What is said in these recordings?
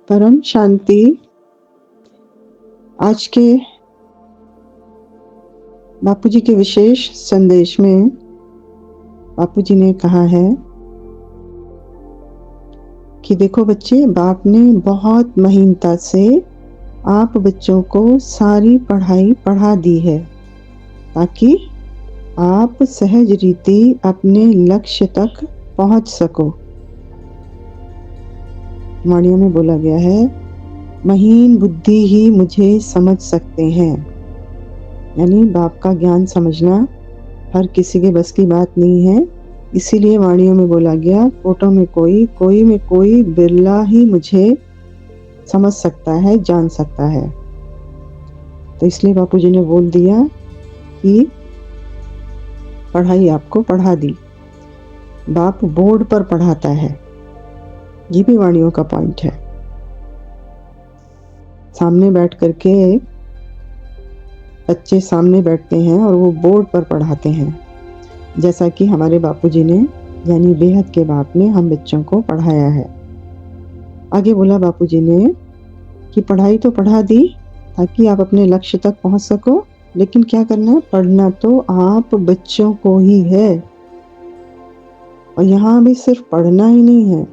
परम शांति। आज के बापूजी के विशेष संदेश में बापूजी ने कहा है कि देखो बच्चे, बाप ने बहुत महीनता से आप बच्चों को सारी पढ़ाई पढ़ा दी है ताकि आप सहज रीति अपने लक्ष्य तक पहुंच सको। वाणियों में बोला गया है, महीन बुद्धि ही मुझे समझ सकते हैं। यानी बाप का ज्ञान समझना हर किसी के बस की बात नहीं है। इसीलिए वाणियों में बोला गया, कोटों में कोई में कोई बिरला ही मुझे समझ सकता है, जान सकता है। तो इसलिए बापूजी ने बोल दिया कि पढ़ाई आपको पढ़ा दी। बाप बोर्ड पर पढ़ाता है, ये भी वाणियों का पॉइंट है। सामने बैठ करके बच्चे सामने बैठते हैं और वो बोर्ड पर पढ़ाते हैं, जैसा कि हमारे बापूजी ने यानी बेहद के बाप ने हम बच्चों को पढ़ाया है। आगे बोला बापूजी ने कि पढ़ाई तो पढ़ा दी ताकि आप अपने लक्ष्य तक पहुंच सको, लेकिन क्या करना है? पढ़ना तो आप बच्चों को ही है। और यहाँ भी सिर्फ पढ़ना ही नहीं है,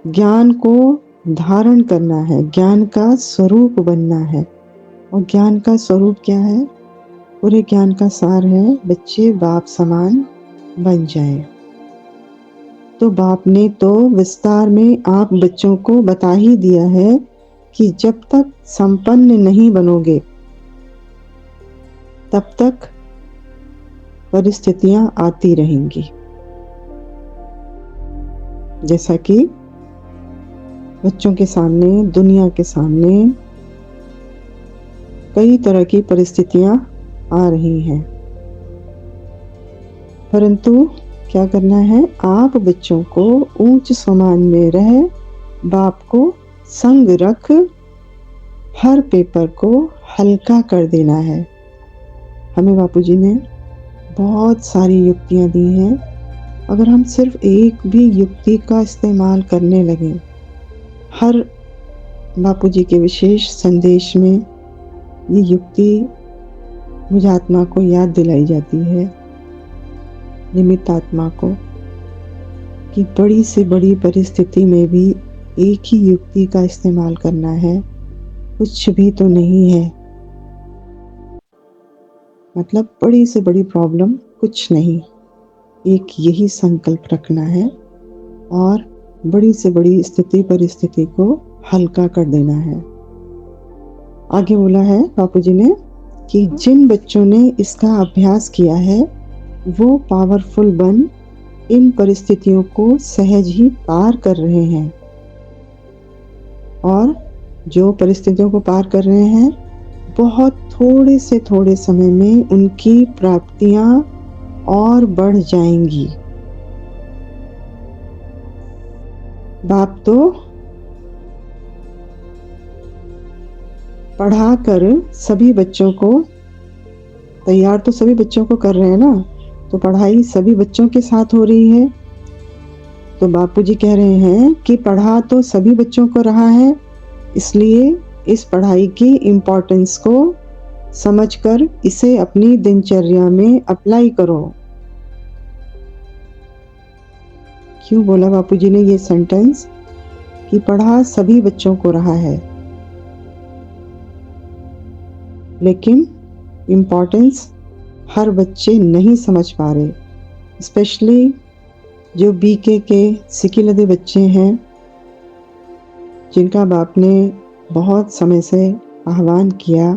ज्ञान को धारण करना है, ज्ञान का स्वरूप बनना है। और ज्ञान का स्वरूप क्या है? पूरे ज्ञान का सार है, बच्चे बाप समान बन जाएं। तो बाप ने तो विस्तार में आप बच्चों को बता ही दिया है कि जब तक संपन्न नहीं बनोगे तब तक परिस्थितियां आती रहेंगी। जैसा कि बच्चों के सामने, दुनिया के सामने कई तरह की परिस्थितियां आ रही हैं, परंतु क्या करना है? आप बच्चों को ऊंच समान में रह, बाप को संग रख, हर पेपर को हल्का कर देना है। हमें बापूजी ने बहुत सारी युक्तियां दी हैं। अगर हम सिर्फ एक भी युक्ति का इस्तेमाल करने लगे, हर बापूजी के विशेष संदेश में ये युक्ति मुझ आत्मा को याद दिलाई जाती है, निमित्त आत्मा को, कि बड़ी से बड़ी परिस्थिति में भी एक ही युक्ति का इस्तेमाल करना है। कुछ भी तो नहीं है, मतलब बड़ी से बड़ी प्रॉब्लम कुछ नहीं, एक यही संकल्प रखना है और बड़ी से बड़ी स्थिति परिस्थिति को हल्का कर देना है। आगे बोला है बापूजी ने कि जिन बच्चों ने इसका अभ्यास किया है वो पावरफुल बन इन परिस्थितियों को सहज ही पार कर रहे हैं, और जो परिस्थितियों को पार कर रहे हैं बहुत थोड़े से थोड़े समय में उनकी प्राप्तियां और बढ़ जाएंगी। बाप तो पढ़ाकर सभी बच्चों को तैयार तो सभी बच्चों को कर रहे हैं ना, तो पढ़ाई सभी बच्चों के साथ हो रही है। तो बापूजी कह रहे हैं कि पढ़ा तो सभी बच्चों को रहा है, इसलिए इस पढ़ाई की इम्पोर्टेंस को समझकर इसे अपनी दिनचर्या में अप्लाई करो। क्यों बोला बापूजी ने ये सेंटेंस कि पढ़ा सभी बच्चों को रहा है, लेकिन इम्पोर्टेंस हर बच्चे नहीं समझ पा रहे। स्पेशली जो बीके के सिकिलदे बच्चे हैं, जिनका बाप ने बहुत समय से आह्वान किया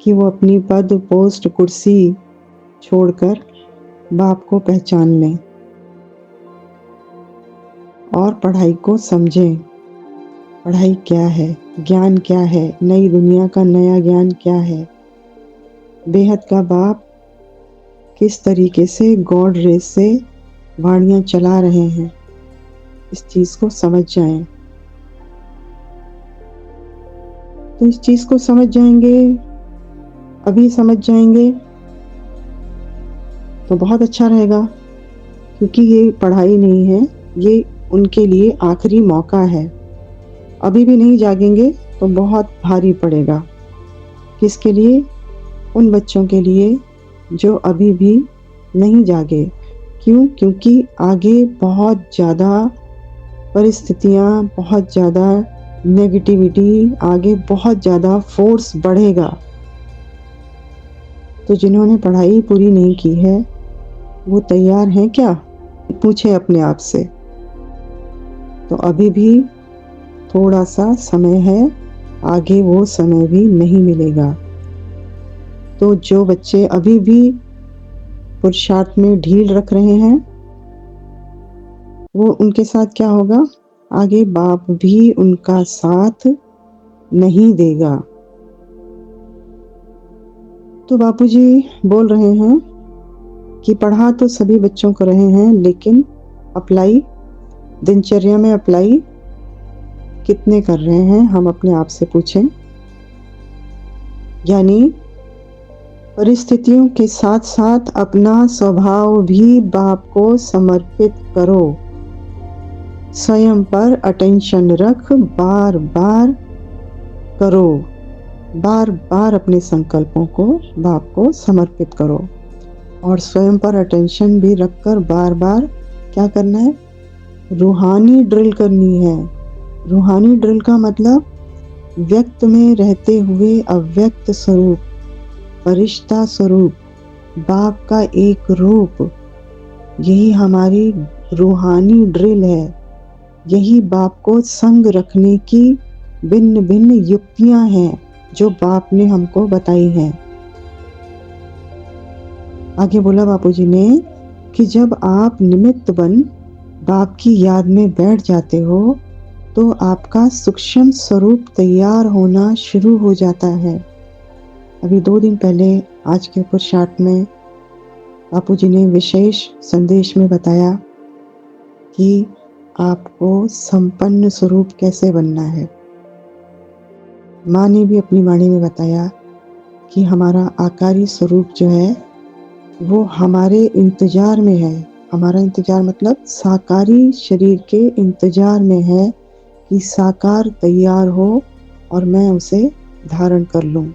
कि वो अपनी पद, पोस्ट, कुर्सी छोड़कर बाप को पहचान लें और पढ़ाई को समझें। पढ़ाई क्या है, ज्ञान क्या है, नई दुनिया का नया ज्ञान क्या है, बेहद का बाप किस तरीके से गॉड रेस से वाणियां चला रहे हैं, इस चीज को समझ जाएं। तो इस चीज को समझ जाएंगे, अभी समझ जाएंगे तो बहुत अच्छा रहेगा, क्योंकि ये पढ़ाई नहीं है, ये उनके लिए आखिरी मौका है। अभी भी नहीं जागेंगे तो बहुत भारी पड़ेगा। किसके लिए? उन बच्चों के लिए जो अभी भी नहीं जागे। क्यों? क्योंकि आगे बहुत ज़्यादा परिस्थितियाँ, बहुत ज़्यादा नेगेटिविटी, आगे बहुत ज़्यादा फोर्स बढ़ेगा। तो जिन्होंने पढ़ाई पूरी नहीं की है, वो तैयार हैं क्या? पूछें अपने आप से। तो अभी भी थोड़ा-सा समय है, आगे वो समय भी नहीं मिलेगा। तो जो बच्चे अभी भी पुरुषार्थ में ढील रख रहे हैं, वो उनके साथ क्या होगा? आगे बाप भी उनका साथ नहीं देगा। तो बापूजी बोल रहे हैं कि पढ़ा तो सभी बच्चों को रहे हैं, लेकिन अप्लाई, दिनचर्या में अप्लाई कितने कर रहे हैं? हम अपने आप से पूछें। यानी परिस्थितियों के साथ-साथ अपना स्वभाव भी बाप को समर्पित करो। स्वयं पर अटेंशन रख, बार-बार करो। बार-बार अपने संकल्पों को बाप को समर्पित करो और स्वयं पर अटेंशन भी रखकर बार-बार क्या करना है? रूहानी ड्रिल करनी है। रूहानी ड्रिल का मतलब व्यक्त में रहते हुए अव्यक्त स्वरूप, फरिश्ता स्वरूप, बाप का एक रूप, यही हमारी रूहानी ड्रिल है। यही बाप को संग रखने की भिन्न-भिन्न युक्तियां हैं जो बाप ने हमको बताई हैं। आगे बोला बापूजी ने कि जब आप निमित्त बन बाप की याद में बैठ जाते हो, तो आपका सूक्ष्म स्वरूप तैयार होना शुरू हो जाता है। अभी 2 दिन पहले आज के पुरुषार्थ में बापूजी ने विशेष संदेश में बताया कि आपको संपन्न स्वरूप कैसे बनना है। माँ ने भी अपनी वाणी में बताया कि हमारा आकारी स्वरूप जो है वो हमारे इंतजार में है। हमारा इंतजार मतलब साकारी शरीर के इंतजार में है कि साकार तैयार हो और मैं उसे धारण कर लूं।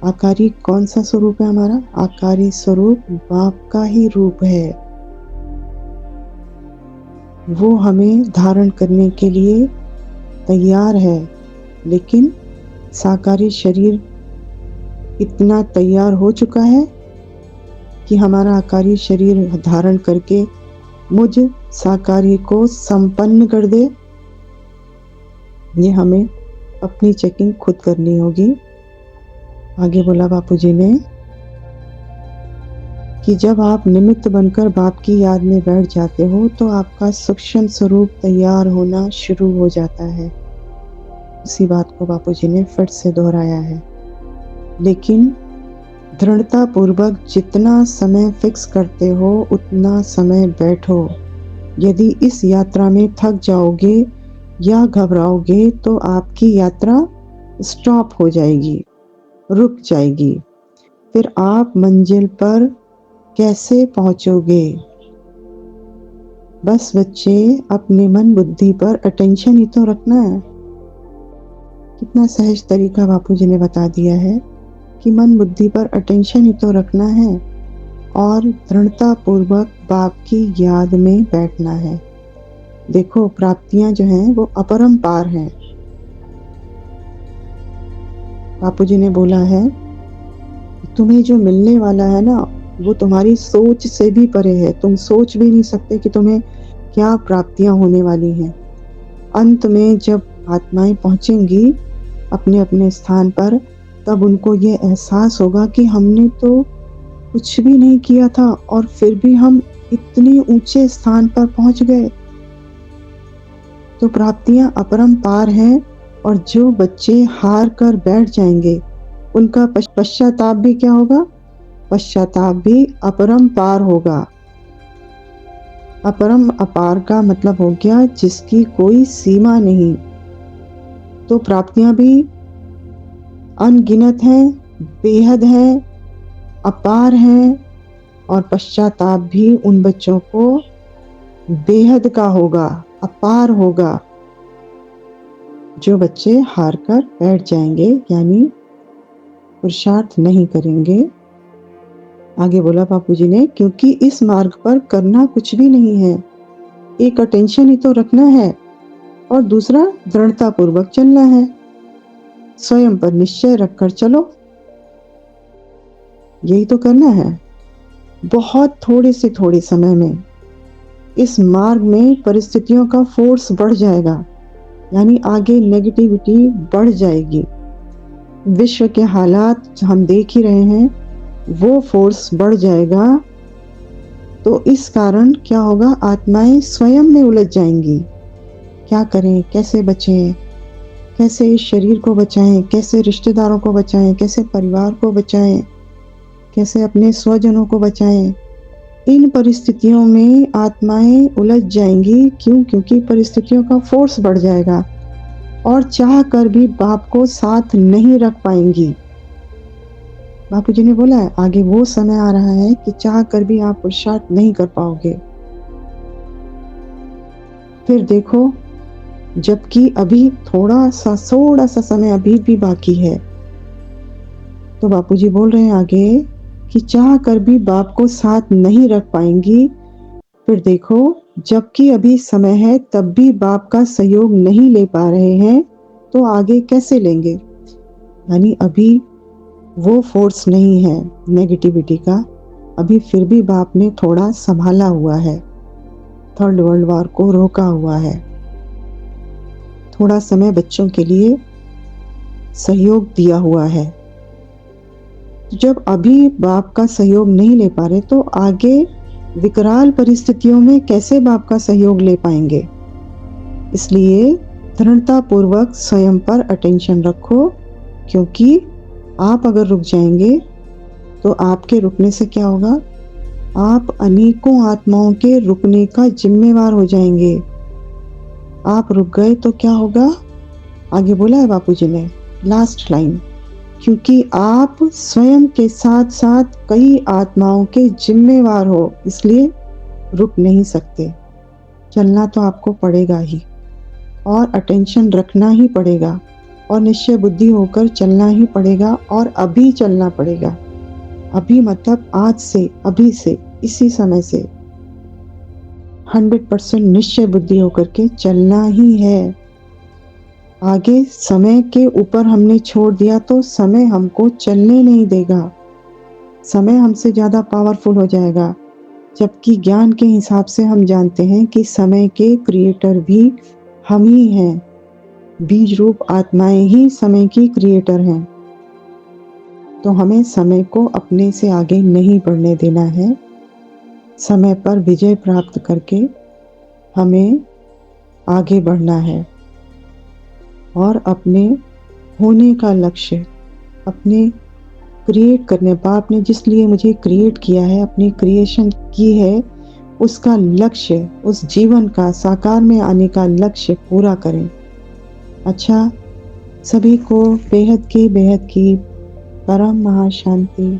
आकारी कौन सा स्वरूप है हमारा? आकारी स्वरूप बाप का ही रूप है। वो हमें धारण करने के लिए तैयार है, लेकिन साकारी शरीर इतना तैयार हो चुका है कि हमारा आकारी शरीर धारण करके मुझ साकारी को संपन्न कर दे। ये हमें अपनी चेकिंग खुद करनी होगी। आगे बोला बापूजी ने कि जब आप निमित्त बनकर बाप की याद में बैठ जाते हो तो आपका सूक्ष्म स्वरूप तैयार होना शुरू हो जाता है। इसी बात को बापूजी ने फिर से दोहराया है। लेकिन दृढ़ता पूर्वक जितना समय फिक्स करते हो उतना समय बैठो। यदि इस यात्रा में थक जाओगे या घबराओगे तो आपकी यात्रा स्टॉप हो जाएगी, रुक जाएगी। फिर आप मंजिल पर कैसे पहुंचोगे? बस बच्चे अपने मन बुद्धि पर अटेंशन ही तो रखना है। कितना सहज तरीका बापूजी ने बता दिया है कि मन बुद्धि पर अटेंशन ही तो रखना है और दृढ़ता पूर्वक बाप की याद में बैठना है। देखो प्राप्तियां जो हैं वो अपरंपार हैं। बापूजी ने बोला है तुम्हें जो मिलने वाला है ना वो तुम्हारी सोच से भी परे है। तुम सोच भी नहीं सकते कि तुम्हें क्या प्राप्तियां होने वाली हैं। अंत में जब आत्माएं पहुंचेंगी अपने अपने स्थान पर, तब उनको ये एहसास होगा कि हमने तो कुछ भी नहीं किया था और फिर भी हम इतने ऊंचे स्थान पर पहुंच गए। तो प्राप्तियां अपरंपार हैं और जो बच्चे हार कर बैठ जाएंगे उनका पश्चाताप भी क्या होगा? पश्चाताप भी अपरंपार होगा। अपरम अपार का मतलब हो गया जिसकी कोई सीमा नहीं। तो प्राप्तियां भी अनगिनत हैं, बेहद हैं, अपार हैं और पश्चाताप भी उन बच्चों को बेहद का होगा, अपार होगा। जो बच्चे हार कर बैठ जाएंगे यानी पुरुषार्थ नहीं करेंगे, आगे बोला बापूजी ने, क्योंकि इस मार्ग पर करना कुछ भी नहीं है, एक अटेंशन ही तो रखना है और दूसरा दृढ़ता पूर्वक चलना है। स्वयं पर निश्चय रखकर चलो, यही तो करना है। बहुत थोड़े से थोड़े समय में इस मार्ग में परिस्थितियों का फोर्स बढ़ जाएगा, यानी आगे नेगेटिविटी बढ़ जाएगी। विश्व के हालात हम देख ही रहे हैं, वो फोर्स बढ़ जाएगा। तो इस कारण क्या होगा, आत्माएं स्वयं में उलझ जाएंगी। क्या करें, कैसे बचें, कैसे इस शरीर को बचाएं, कैसे रिश्तेदारों को बचाएं, कैसे परिवार को बचाएं, कैसे अपने स्वजनों को बचाएं। इन परिस्थितियों में आत्माएं उलझ जाएंगी। क्यों? क्योंकि परिस्थितियों का फोर्स बढ़ जाएगा और चाह कर भी बाप को साथ नहीं रख पाएंगी। बापूजी ने बोला है, आगे वो समय आ रहा है कि चाह कर भी आप पुरुषार्थ नहीं कर पाओगे। फिर देखो, जबकि अभी थोड़ा सा समय अभी भी बाकी है, तो बापूजी बोल रहे हैं आगे कि चाह कर भी बाप को साथ नहीं रख पाएंगी। फिर देखो, जबकि अभी समय है तब भी बाप का सहयोग नहीं ले पा रहे हैं, तो आगे कैसे लेंगे? यानी अभी वो फोर्स नहीं है नेगेटिविटी का, अभी फिर भी बाप ने थोड़ा संभाला हुआ है, थर्ड वर्ल्ड वॉर को रोका हुआ है, थोड़ा समय बच्चों के लिए सहयोग दिया हुआ है। जब अभी बाप का सहयोग नहीं ले पा रहे, तो आगे विकराल परिस्थितियों में कैसे बाप का सहयोग ले पाएंगे? इसलिए दृढ़ता पूर्वक स्वयं पर अटेंशन रखो, क्योंकि आप अगर रुक जाएंगे तो आपके रुकने से क्या होगा, आप अनेकों आत्माओं के रुकने का जिम्मेवार हो जाएंगे। आप रुक गए तो क्या होगा, आगे बोला है बापूजी ने, लास्ट लाइन, क्योंकि आप स्वयं के साथ साथ कई आत्माओं के जिम्मेवार हो, इसलिए रुक नहीं सकते। चलना तो आपको पड़ेगा ही और अटेंशन रखना ही पड़ेगा और निश्चय बुद्धि होकर चलना ही पड़ेगा और अभी चलना पड़ेगा। अभी मतलब आज से, अभी से, इसी समय से 100% निश्चय बुद्धि होकर के चलना ही है। आगे समय के ऊपर हमने छोड़ दिया तो समय हमको चलने नहीं देगा, समय हमसे ज़्यादा पावरफुल हो जाएगा। जबकि ज्ञान के हिसाब से हम जानते हैं कि समय के क्रिएटर भी हम ही हैं, बीज रूप आत्माएं ही समय की क्रिएटर हैं। तो हमें समय को अपने से आगे नहीं बढ़ने देना है। समय पर विजय प्राप्त करके हमें आगे बढ़ना है और अपने होने का लक्ष्य, अपने क्रिएट करने, बाप ने जिस लिए मुझे क्रिएट किया है, अपनी क्रिएशन की है, उसका लक्ष्य, उस जीवन का साकार में आने का लक्ष्य पूरा करें। अच्छा, सभी को बेहद की परम महाशांति।